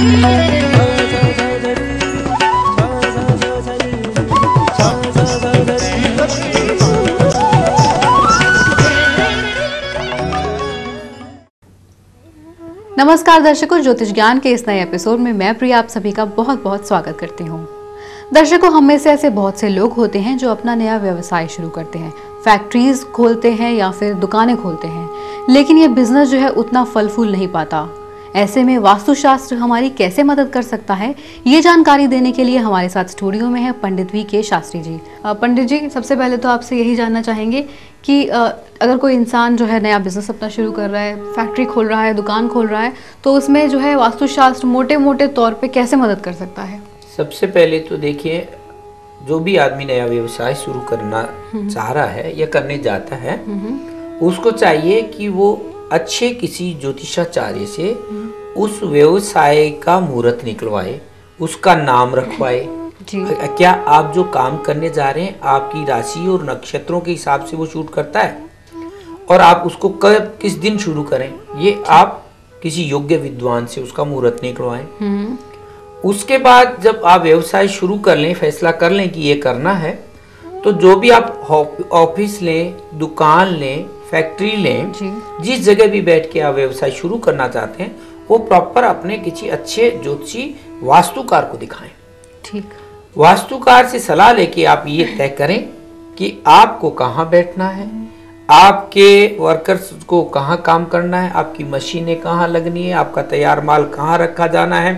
नमस्कार दर्शकों, ज्योतिष ज्ञान के इस नए एपिसोड में मैं प्रिया आप सभी का बहुत बहुत स्वागत करती हूँ। दर्शकों, हम में से ऐसे बहुत से लोग होते हैं जो अपना नया व्यवसाय शुरू करते हैं, फैक्ट्रीज खोलते हैं या फिर दुकानें खोलते हैं, लेकिन ये बिजनेस जो है उतना फल फूल नहीं पाता। ऐसे में वास्तुशास्त्र हमारी कैसे मदद कर सकता है, ये जानकारी देने के लिए हमारे साथ स्टूडियो में है पंडित वी.के. शास्त्री जी। पंडित जी, सबसे पहले तो आपसे यही जानना चाहेंगे कि अगर कोई इंसान जो है नया बिजनेस अपना शुरू कर रहा है, फैक्ट्री खोल रहा है, दुकान खोल रहा है, तो उसमें जो है वास्तुशास्त्र मोटे मोटे तौर पे कैसे मदद कर सकता है? सबसे पहले तो देखिए, जो भी आदमी नया व्यवसाय शुरू करना चाह रहा है या करने जाता है, उसको चाहिए कि वो अच्छे किसी ज्योतिषाचार्य से उस व्यवसाय का मुहूर्त निकलवाए, उसका नाम रखवाए। क्या आप जो काम करने जा रहे हैं आपकी राशि और नक्षत्रों के हिसाब से वो शूट करता है, और आप उसको कब किस दिन शुरू करें, ये आप किसी योग्य विद्वान से उसका मुहूर्त निकलवाएं। उसके बाद जब आप व्यवसाय शुरू कर लें, फैसला कर लें कि ये करना है, तो जो भी आप ऑफिस लें, दुकान लें, फैक्ट्री लें, जिस जगह भी बैठ के आप व्यवसाय शुरू करना चाहते हैं, वो प्रॉपर अपने किसी अच्छे ज्योतिषी वास्तुकार को दिखाएं। ठीक। वास्तुकार से सलाह लेके आप ये तय करें कि आपको कहाँ बैठना है, आपके वर्कर्स को कहाँ काम करना है, आपकी मशीनें कहाँ लगनी है, आपका तैयार माल कहाँ रखा जाना है,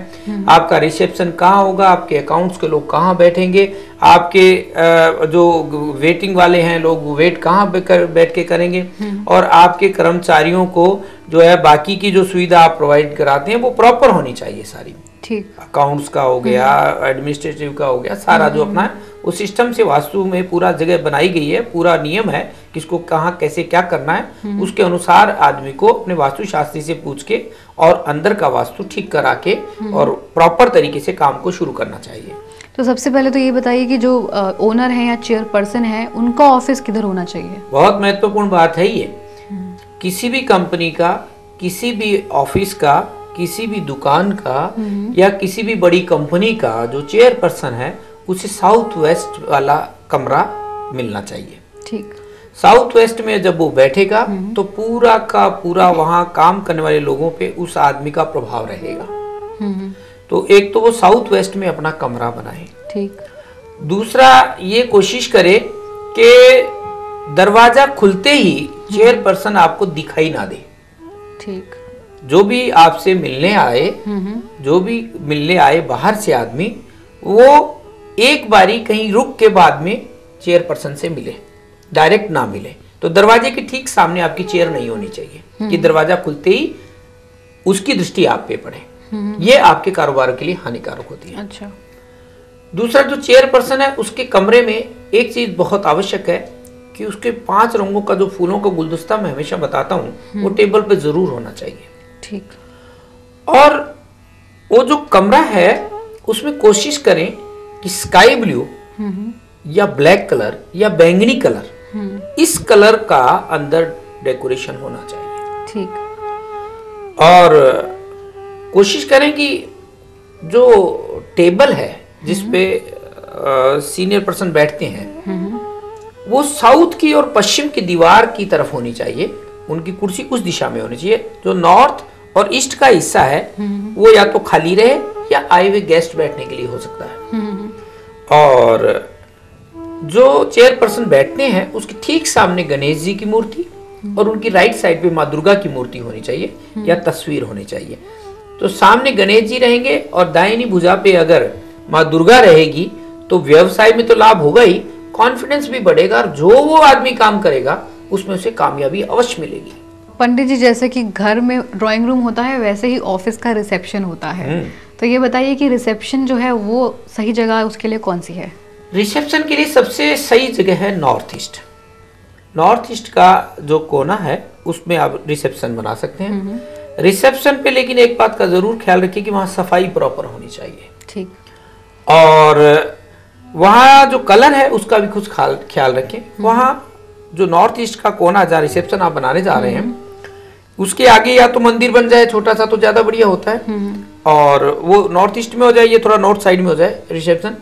आपका रिसेप्शन कहाँ होगा, आपके अकाउंट्स के लोग कहाँ बैठेंगे, आपके जो वेटिंग वाले हैं लोग वेट कहाँ बैठ के करेंगे, और आपके कर्मचारियों को जो है बाकी की जो सुविधा आप प्रोवाइड कराते हैं वो प्रॉपर होनी चाहिए सारी। ठीक। अकाउंट्स का हो गया, एडमिनिस्ट्रेटिव का हो गया, सारा जो अपना उस सिस्टम से वास्तु में पूरा जगह बनाई गई है, पूरा नियम है किसको कहाँ कैसे क्या करना है, उसके अनुसार आदमी को अपने वास्तु शास्त्री से पूछ के और अंदर का वास्तु ठीक करा के और प्रॉपर तरीके से काम को शुरू करना चाहिए। तो सबसे पहले तो ये बताइए कि जो ओनर है या चेयरपर्सन है, उनका ऑफिस किधर होना चाहिए? बहुत महत्वपूर्ण बात है ये। किसी भी कंपनी का, किसी भी ऑफिस का, किसी भी दुकान का या किसी भी बड़ी कंपनी का जो चेयरपर्सन है, उसे साउथ वेस्ट वाला कमरा मिलना चाहिए। ठीक। साउथ वेस्ट में जब वो बैठेगा तो पूरा का पूरा वहाँ काम करने वाले लोगों पे उस आदमी का प्रभाव रहेगा। तो एक तो वो साउथ वेस्ट में अपना कमरा बनाए। ठीक। दूसरा, ये कोशिश करे कि दरवाजा खुलते ही चेयरपर्सन आपको दिखाई ना दे। ठीक। जो भी आपसे मिलने आए, जो भी मिलने आए बाहर से आदमी, वो एक बारी कहीं रुक के बाद में चेयरपर्सन से मिले, डायरेक्ट ना मिले। तो दरवाजे के ठीक सामने आपकी चेयर नहीं होनी चाहिए कि दरवाजा खुलते ही उसकी दृष्टि आप पे पड़े। ये आपके कारोबार के लिए हानिकारक होती है। अच्छा। दूसरा, जो चेयरपर्सन है उसके कमरे में एक चीज बहुत आवश्यक है कि उसके 5 रंगों का जो फूलों का गुलदस्ता मैं हमेशा बताता हूँ, वो टेबल पे जरूर होना चाहिए। ठीक। और वो जो कमरा है उसमें कोशिश करें कि स्काई ब्लू या ब्लैक कलर या बैंगनी कलर, इस कलर का अंदर डेकोरेशन होना चाहिए। ठीक। और कोशिश करें कि जो टेबल है जिसपे सीनियर पर्सन बैठते हैं, वो साउथ की और पश्चिम की दीवार की तरफ होनी चाहिए। उनकी कुर्सी उस दिशा में होनी चाहिए। जो नॉर्थ और ईस्ट का हिस्सा है वो या तो खाली रहे या आए हुए गेस्ट बैठने के लिए हो सकता है। और जो चेयरपर्सन बैठते हैं उसके ठीक सामने गणेश जी की मूर्ति और उनकी राइट साइड पे माँ दुर्गा की मूर्ति होनी चाहिए या तस्वीर होनी चाहिए। तो सामने गणेश जी रहेंगे और दाहिनी भुजा पे अगर माँ दुर्गा रहेगी तो व्यवसाय में तो लाभ होगा ही, कॉन्फिडेंस भी बढ़ेगा और जो वो आदमी काम करेगा उसमें उसे कामयाबी अवश्य मिलेगी। पंडित जी, जैसे कि घर में ड्राइंग रूम होता है वैसे ही ऑफिस का रिसेप्शन होता है, तो ये बताइए कि रिसेप्शन जो है वो सही जगह उसके लिए कौन सी है? रिसेप्शन के लिए सबसे सही जगह है नॉर्थ ईस्ट। नॉर्थ ईस्ट का जो कोना है उसमें आप रिसेप्शन बना सकते हैं। रिसेप्शन पे लेकिन एक बात का जरूर ख्याल रखिए कि वहाँ सफाई प्रॉपर होनी चाहिए। ठीक। और वहाँ जो कलर है उसका भी कुछ ख्याल रखें। वहाँ जो नॉर्थ ईस्ट का कोना जहाँ रिसेप्शन आप बनाने जा रहे हैं, उसके आगे या तो मंदिर बन जाए छोटा सा तो ज्यादा बढ़िया होता है, और वो नॉर्थ ईस्ट में हो जाए, ये थोड़ा नॉर्थ साइड में हो जाए रिसेप्शन,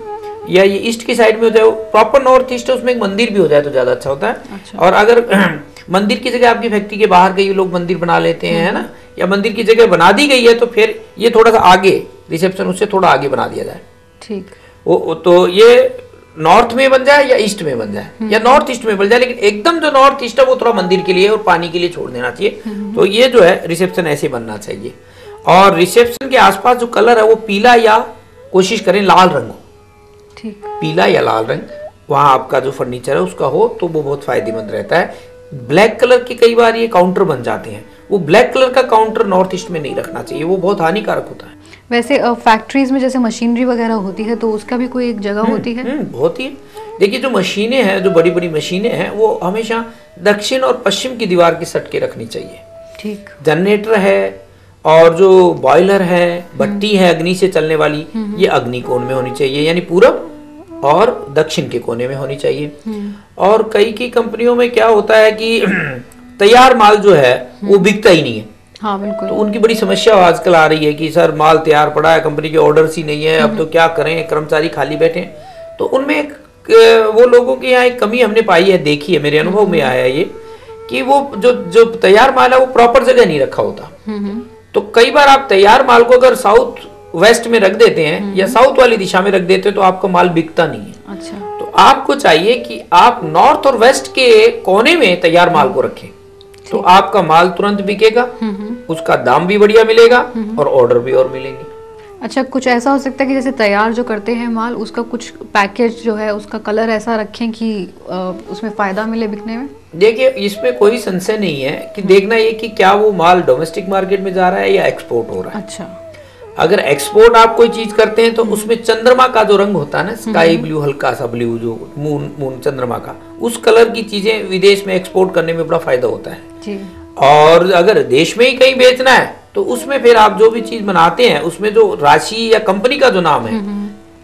या ये ईस्ट की साइड में हो जाए, प्रॉपर नॉर्थ ईस्ट है उसमें एक मंदिर भी हो जाए तो ज्यादा अच्छा होता है। अच्छा। और अगर मंदिर की जगह आपकी फैक्ट्री के बाहर कई लोग मंदिर बना लेते हैं, है ना, या मंदिर की जगह बना दी गई है तो फिर ये थोड़ा सा आगे रिसेप्शन उससे थोड़ा आगे बना दिया जाए। ठीक। वो तो ये नॉर्थ में बन जाए या ईस्ट में बन जाए, या नॉर्थ ईस्ट में बन जाए, लेकिन एकदम जो नॉर्थ ईस्ट है वो थोड़ा मंदिर के लिए और पानी के लिए छोड़ देना चाहिए। तो ये जो है रिसेप्शन ऐसे बनना चाहिए। और रिसेप्शन के आसपास जो कलर है वो पीला या कोशिश करें लाल रंग हो। ठीक। पीला या लाल रंग वहां आपका जो फर्नीचर है उसका हो तो वो बहुत फायदेमंद रहता है। ब्लैक कलर के कई बार ये काउंटर बन जाते हैं, वो ब्लैक कलर का काउंटर नॉर्थ ईस्ट में नहीं रखना चाहिए, वो बहुत हानिकारक होता है। वैसे फैक्ट्रीज में जैसे मशीनरी वगैरह होती है तो उसका भी कोई एक जगह होती है? होती है। देखिए जो मशीनें हैं, जो बड़ी बड़ी मशीनें हैं, वो हमेशा दक्षिण और पश्चिम की दीवार की सट के रखनी चाहिए। ठीक। जनरेटर है और जो बॉयलर है, भट्टी है अग्नि से चलने वाली, ये अग्नि कोण में होनी चाहिए, यानी पूरब और दक्षिण के कोने में होनी चाहिए। और कई की कंपनियों में क्या होता है कि तैयार माल जो है वो बिकता ही नहीं है। हाँ बिल्कुल। तो उनकी बड़ी समस्या आजकल आ रही है कि सर माल तैयार पड़ा है, कंपनी के ऑर्डर्स ही नहीं है, अब तो क्या करें, कर्मचारी खाली बैठे हैं। तो उनमें वो लोगों की यहाँ एक कमी हमने पाई है, देखी है, मेरे अनुभव में आया है ये, कि वो जो तैयार माल है वो प्रॉपर जगह नहीं रखा होता। तो कई बार आप तैयार माल को अगर साउथ वेस्ट में रख देते हैं या साउथ वाली दिशा में रख देते हैं तो आपका माल बिकता नहीं है। अच्छा। तो आपको चाहिए कि आप नॉर्थ और वेस्ट के कोने में तैयार माल को रखें, तो आपका माल तुरंत बिकेगा, उसका दाम भी बढ़िया मिलेगा और ऑर्डर भी और मिलेंगे। अच्छा, कुछ ऐसा हो सकता है कि जैसे तैयार जो करते हैं माल उसका कुछ पैकेज जो है उसका कलर ऐसा रखें कि उसमें फायदा मिले बिकने में? देखिए इसमें कोई संशय नहीं है कि देखना ये कि क्या वो माल डोमेस्टिक मार्केट में जा रहा है या एक्सपोर्ट हो रहा है। अच्छा। अगर एक्सपोर्ट आप कोई चीज करते हैं तो उसमें चंद्रमा का जो रंग होता है ना, स्काई ब्लू, हल्का सा ब्लू, जो मून चंद्रमा का, उस कलर की चीजें विदेश में एक्सपोर्ट करने में बड़ा फायदा होता है जी। और अगर देश में ही कहीं बेचना है तो उसमें फिर आप जो भी चीज बनाते हैं उसमें जो राशि या कंपनी का जो नाम है,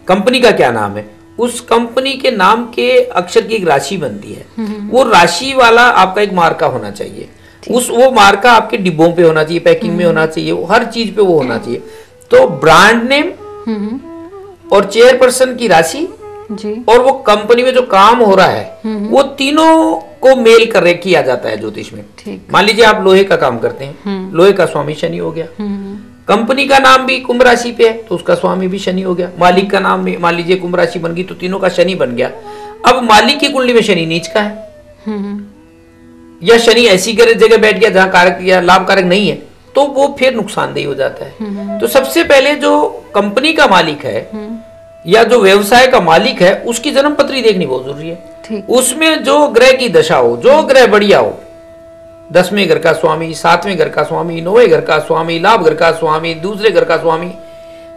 कंपनी का क्या नाम है, उस कंपनी के नाम के अक्षर की एक राशि बनती है, वो राशि वाला आपका एक मार्का होना चाहिए। वो मार्का आपके डिब्बों पे होना चाहिए, पैकिंग में होना चाहिए, हर चीज पे वो होना चाहिए। तो ब्रांड नेम और चेयरपर्सन की राशि जी, और वो कंपनी में जो काम हो रहा है वो तीनों को मेल कर किया जाता है ज्योतिष में। मान लीजिए आप लोहे का काम करते हैं, लोहे का स्वामी शनि हो गया, कंपनी का नाम भी कुंभ राशि पे है तो उसका स्वामी भी शनि हो गया, मालिक का नाम भी मान लीजिए कुंभ राशि बन गई तो तीनों का शनि बन गया। अब मालिक की कुंडली में शनि नीच का है या शनि ऐसी जगह बैठ गया जहां कारक या लाभकारक नहीं है तो वो फिर नुकसानदेही हो जाता है। तो सबसे पहले जो कंपनी का मालिक है या जो व्यवसाय का मालिक है उसकी जन्म पत्री देखनी बहुत जरूरी है। उसमें जो ग्रह की दशा हो, जो ग्रह बढ़िया हो, 10वें घर का स्वामी, 7वें घर का स्वामी, 9वें घर का स्वामी, लाभ घर का स्वामी, दूसरे घर का स्वामी,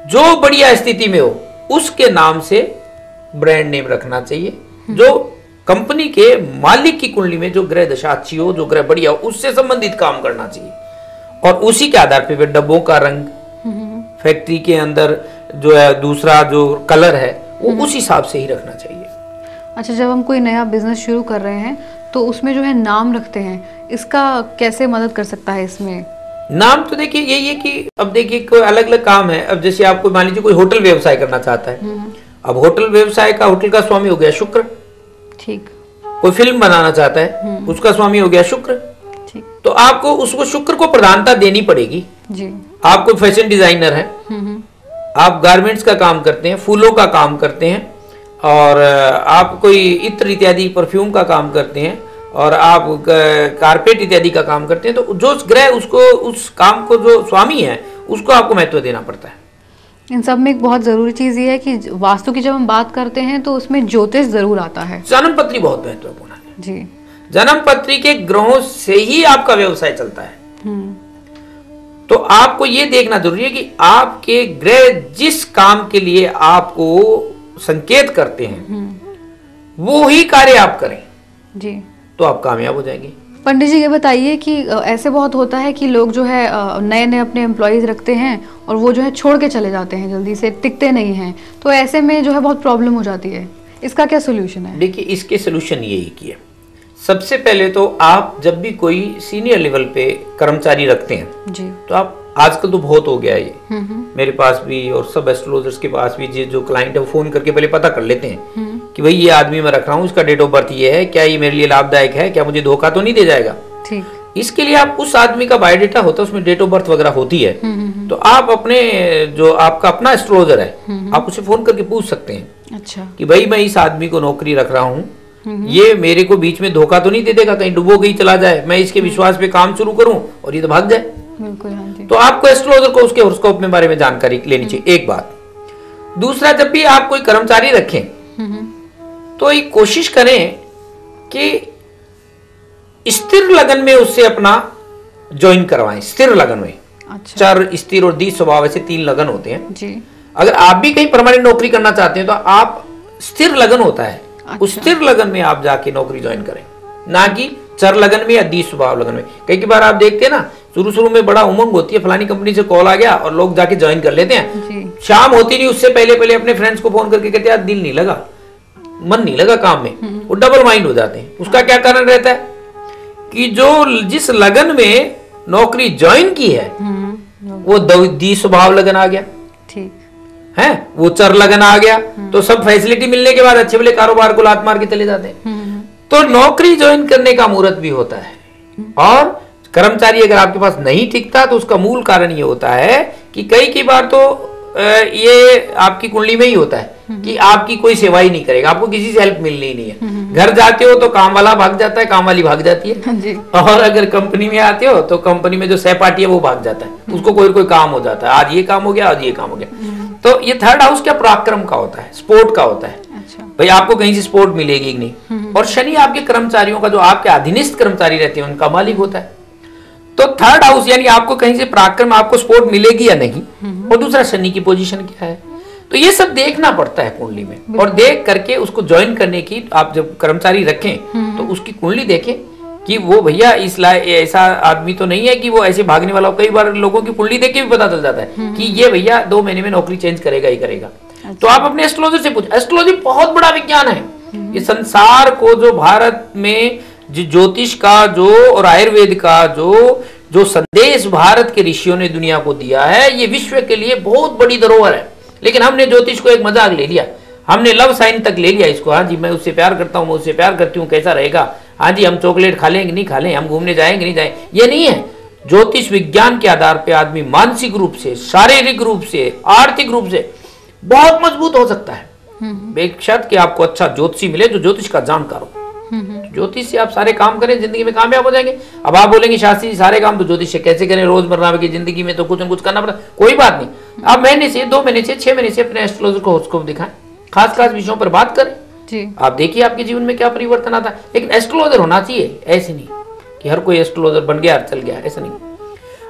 जो बढ़िया स्थिति में हो उसके नाम से ब्रांड नेम रखना चाहिए। जो कंपनी के मालिक की कुंडली में जो ग्रह दशा अच्छी हो, जो ग्रह बढ़िया हो, उससे संबंधित काम करना चाहिए और उसी के आधार पे डब्बों का रंग, फैक्ट्री के अंदर जो है दूसरा जो कलर है वो उस हिसाब से ही रखना चाहिए। अच्छा, जब हम कोई नया बिजनेस शुरू कर रहे हैं तो उसमें जो है नाम रखते हैं, इसका कैसे मदद कर सकता है इसमें? नाम तो देखिए यही है कि अब देखिए कोई अलग अलग काम है। अब जैसे आपको मान लीजिए कोई होटल व्यवसाय करना चाहता है, अब होटल व्यवसाय का होटल का स्वामी हो गया शुक्र। ठीक। कोई फिल्म बनाना चाहता है उसका स्वामी हो गया शुक्र। ठीक। तो आपको उसको शुक्र को प्रधानता देनी पड़ेगी जी। आप कोई फैशन डिजाइनर है, आप गारमेंट्स का काम करते हैं, फूलों का काम करते हैं और आप कोई इत्र इत्यादि परफ्यूम का काम करते हैं और आप कारपेट इत्यादि का काम करते हैं, तो जो ग्रह उसको उस काम को जो स्वामी है उसको आपको महत्व देना पड़ता है। इन सब में एक बहुत जरूरी चीज ये है कि वास्तु की जब हम बात करते हैं तो उसमें ज्योतिष जरूर आता है। जन्म पत्री बहुत महत्वपूर्ण है जी। जन्म पत्री के ग्रहों से ही आपका व्यवसाय चलता है। तो आपको ये देखना जरूरी है कि आपके ग्रह जिस काम के लिए आपको संकेत करते हैं वो ही कार्य आप करें जी, तो आप कामयाब हो जाएंगे। पंडित जी ये बताइए कि ऐसे बहुत होता है कि लोग जो है नए नए अपने एम्प्लॉयज रखते हैं और वो जो है छोड़ के चले जाते हैं, जल्दी से टिकते नहीं हैं, तो ऐसे में जो है बहुत प्रॉब्लम हो जाती है, इसका क्या सोल्यूशन है? देखिए इसके सोल्यूशन यही कि सबसे पहले तो आप जब भी कोई सीनियर लेवल पे कर्मचारी रखते हैं जी, तो आप, आजकल तो बहुत हो गया ये, मेरे पास भी और सब एस्ट्रोलॉजर्स के पास भी जो क्लाइंट है वो फोन करके पहले पता कर लेते हैं कि भाई ये आदमी मैं रख रहा हूँ, इसका डेट ऑफ बर्थ ये है, क्या ये मेरे लिए लाभदायक है, क्या मुझे धोखा तो नहीं दे जाएगा। ठीक, इसके लिए आप उस आदमी का बायोडेटा होता है, उसमें डेट ऑफ बर्थ वगैरह होती है, तो आप अपने जो आपका अपना एस्ट्रोलॉजर है आप उसे फोन करके पूछ सकते हैं अच्छा, कि भाई मैं इस आदमी को नौकरी रख रहा हूँ, ये मेरे को बीच में धोखा तो नहीं दे देगा, कहीं डुबो गई चला जाए, मैं इसके विश्वास पे काम शुरू करूं और ये तो भाग जाए। बिल्कुल, हाँ जी। तो आपको एस्ट्रोलॉजर को उसके हॉरोस्कोप में बारे में जानकारी लेनी चाहिए, एक बात। दूसरा, जब भी आप कोई कर्मचारी रखें तो एक कोशिश करें कि स्थिर लगन में उससे अपना ज्वाइन करवाएं, स्थिर लगन में। अच्छा, चर, स्थिर और दीर्घ स्वभाव, ऐसे 3 लगन होते हैं जी, अगर आप भी कहीं परमानेंट नौकरी करना चाहते हैं तो आप स्थिर लगन होता है, उस स्थिर लगन में आप जाके नौकरी ज्वाइन करें, ना कि चर लगन में या दीर्घ स्वभाव लगन में। कई बार आप देखते हैं ना, शुरू में बड़ा उमंग होती है, फलानी कंपनी से कॉल आ गया और लोग जाके ज्वाइन कर लेते हैं जी, शाम होती नहीं उससे पहले अपने फ्रेंड्स को फोन करके कहते हैं यार दिल नहीं लगा, मन नहीं लगा काम में, वो डबल माइंड हो जाते हैं। उसका क्या कारण रहता है कि जो जिस लगन में नौकरी ज्वाइन की है वो दीर्घ स्वभाव लगन आ गया, ठीक है वो चर लगन आ गया, तो सब फैसिलिटी मिलने के बाद अच्छे भले कारोबार को लात मार के चले जाते हैं। तो नौकरी ज्वाइन करने का मुहूर्त भी होता है, और कर्मचारी अगर आपके पास नहीं टिकता तो उसका मूल कारण ये होता है कि कई बार तो ये आपकी कुंडली में ही होता है कि आपकी कोई सेवा ही नहीं करेगा, आपको किसी से हेल्प मिलनी ही नहीं है। घर जाते हो तो काम वाला भाग जाता है, काम वाली भाग जाती है जी, और अगर कंपनी में आते हो तो कंपनी में जो सहपाठी है वो भाग जाता है, उसको कोई काम हो जाता है, आज ये काम हो गया, आज ये काम हो गया। तो ये थर्ड हाउस क्या पराक्रम का होता है, स्पोर्ट का होता है। अच्छा, भाई आपको कहीं से सपोर्ट मिलेगी कि नहीं। और शनि आपके कर्मचारियों का, जो आपके अधीनस्थ कर्मचारी रहते हैं उनका मालिक होता है। तो थर्ड हाउस यानी आपको कहीं से पराक्रम, आपको सपोर्ट मिलेगी या नहीं, और दूसरा शनि की पोजीशन क्या है, तो ये सब देखना पड़ता है कुंडली में। और देख करके उसको ज्वाइन करने की, आप जब कर्मचारी रखें तो उसकी कुंडली देखें कि वो भैया इस ऐसा आदमी तो नहीं है कि वो ऐसे भागने वाला हो। कई बार लोगों की कुंडली देख के भी पता चल जाता है कि ये भैया 2 महीने में नौकरी चेंज करेगा ही करेगा। तो आप अपने एस्ट्रोलॉजर से पूछ, एस्ट्रोलॉजी बहुत बड़ा विज्ञान है, ये संसार को, जो भारत में ज्योतिष का जो और आयुर्वेद का जो संदेश भारत के ऋषियों ने दुनिया को दिया है, ये विश्व के लिए बहुत बड़ी धरोहर है। लेकिन हमने ज्योतिष को एक मजाक ले लिया, हमने लव साइन तक ले लिया इसको। हाँ जी, मैं उससे प्यार करता हूँ, मैं उससे प्यार करती हूँ, कैसा रहेगा, हाँ जी हम चॉकलेट खा लेंगे नहीं खा लें, हम घूमने जाएंगे नहीं जाएंगे, ये नहीं है। ज्योतिष विज्ञान के आधार पर आदमी मानसिक रूप से, शारीरिक रूप से, आर्थिक रूप से बहुत मजबूत हो सकता है, बेशर्त कि आपको अच्छा ज्योतिषी मिले जो ज्योतिष का जानकार हो। ज्योतिष से आप सारे काम करें, जिंदगी में कामयाब हो जाएंगे। अब आप बोलेंगे शास्त्री जी सारे काम तो ज्योतिष से कैसे करें, रोजमर्रा की जिंदगी में तो कुछ न कुछ करना पड़ता। कोई बात नहीं, आप महीने से, 2 महीने से, 6 महीने से अपने एस्ट्रोलॉजर को हॉरोस्कोप दिखाएं, खास विषयों पर बात करें जी, आप देखिए आपके जीवन में क्या परिवर्तन आता है। लेकिन एस्ट्रोलॉजर होना चाहिए, ऐसे नहीं कि हर कोई एस्ट्रोलॉजर बन गया चल गया, ऐसा नहीं।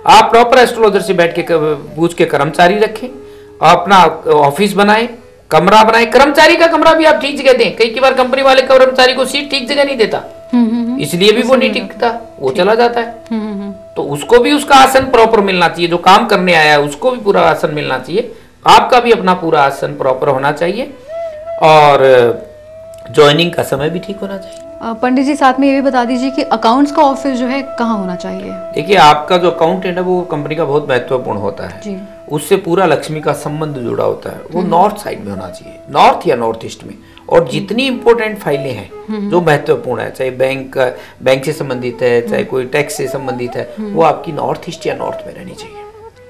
आप प्रॉपर एस्ट्रोलॉजर से बैठ के पूछ के कर्मचारी रखें, अपना ऑफिस बनाएं, कमरा बनाएं। कर्मचारी का कमरा भी आप ठीक जगह दें। कई बार कंपनी वाले कर्मचारी को सीट ठीक जगह नहीं देता, इसलिए भी वो नहीं टिकता, वो चला जाता है। तो उसको भी उसका आसन प्रॉपर मिलना चाहिए, जो काम करने आया है उसको भी पूरा आसन मिलना चाहिए। आपका भी अपना पूरा आसन प्रॉपर होना चाहिए, और ज्वाइनिंग का समय भी ठीक होना चाहिए। पंडित जी साथ में ये भी बता दीजिए कि अकाउंट्स का ऑफिस जो है कहाँ होना चाहिए। देखिए आपका जो अकाउंट है ना, वो कंपनी का बहुत महत्वपूर्ण होता है जी, उससे पूरा लक्ष्मी का संबंध जुड़ा होता है। वो नॉर्थ साइड में होना चाहिए, नॉर्थ या नॉर्थ ईस्ट में। और जितनी इंपॉर्टेंट फाइलें हैं जो महत्वपूर्ण है, चाहे बैंक से संबंधित है, चाहे कोई टैक्स से संबंधित है, वो आपकी नॉर्थ ईस्ट या नॉर्थ में रहनी चाहिए।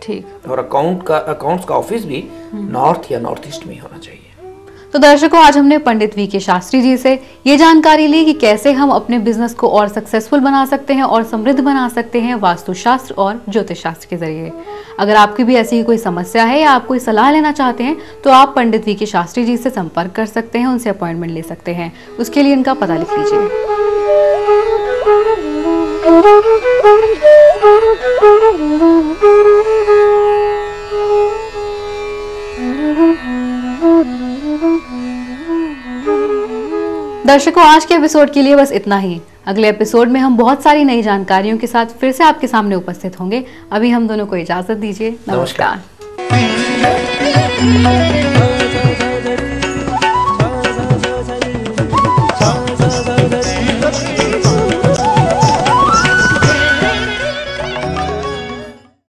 ठीक। और अकाउंट्स का ऑफिस भी नॉर्थ या नॉर्थ ईस्ट में होना चाहिए। तो दर्शकों, आज हमने पंडित वी के शास्त्री जी से ये जानकारी ली कि कैसे हम अपने बिजनेस को और सक्सेसफुल बना सकते हैं और समृद्ध बना सकते हैं वास्तुशास्त्र और ज्योतिष शास्त्र के जरिए। अगर आपकी भी ऐसी कोई समस्या है या आप कोई सलाह लेना चाहते हैं तो आप पंडित वी के शास्त्री जी से संपर्क कर सकते हैं, उनसे अपॉइंटमेंट ले सकते हैं। उसके लिए इनका पता लिख लीजिए। दर्शकों, आज के एपिसोड के लिए बस इतना ही। अगले एपिसोड में हम बहुत सारी नई जानकारियों के साथ फिर से आपके सामने उपस्थित होंगे। अभी हम दोनों को इजाजत दीजिए। नमस्कार।